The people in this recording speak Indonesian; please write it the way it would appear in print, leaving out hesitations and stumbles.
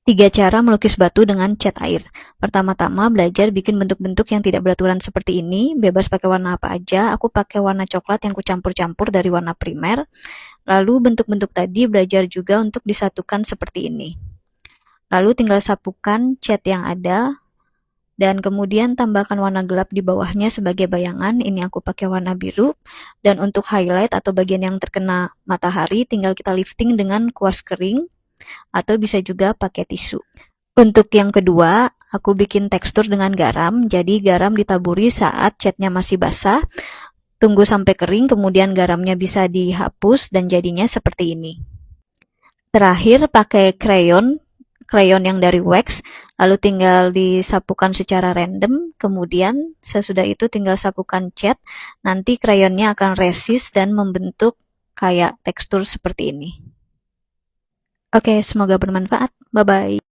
3 cara melukis batu dengan cat air. Pertama-tama belajar bikin bentuk-bentuk yang tidak beraturan seperti ini, bebas pakai warna apa aja. Aku pakai warna coklat yang kucampur-campur dari warna primer. Lalu bentuk-bentuk tadi belajar juga untuk disatukan seperti ini. Lalu tinggal sapukan cat yang ada, dan kemudian tambahkan warna gelap di bawahnya sebagai bayangan. Ini aku pakai warna biru. Dan untuk highlight atau bagian yang terkena matahari, tinggal kita lifting dengan kuas kering, atau bisa juga pakai tisu. Untuk yang kedua, aku bikin tekstur dengan garam. Jadi garam ditaburi saat catnya masih basah. Tunggu sampai kering, kemudian garamnya bisa dihapus dan jadinya seperti ini. Terakhir pakai krayon yang dari wax, lalu tinggal disapukan secara random, kemudian sesudah itu tinggal sapukan cat, nanti krayonnya akan resist dan membentuk kayak tekstur seperti ini. Oke, semoga bermanfaat. Bye-bye.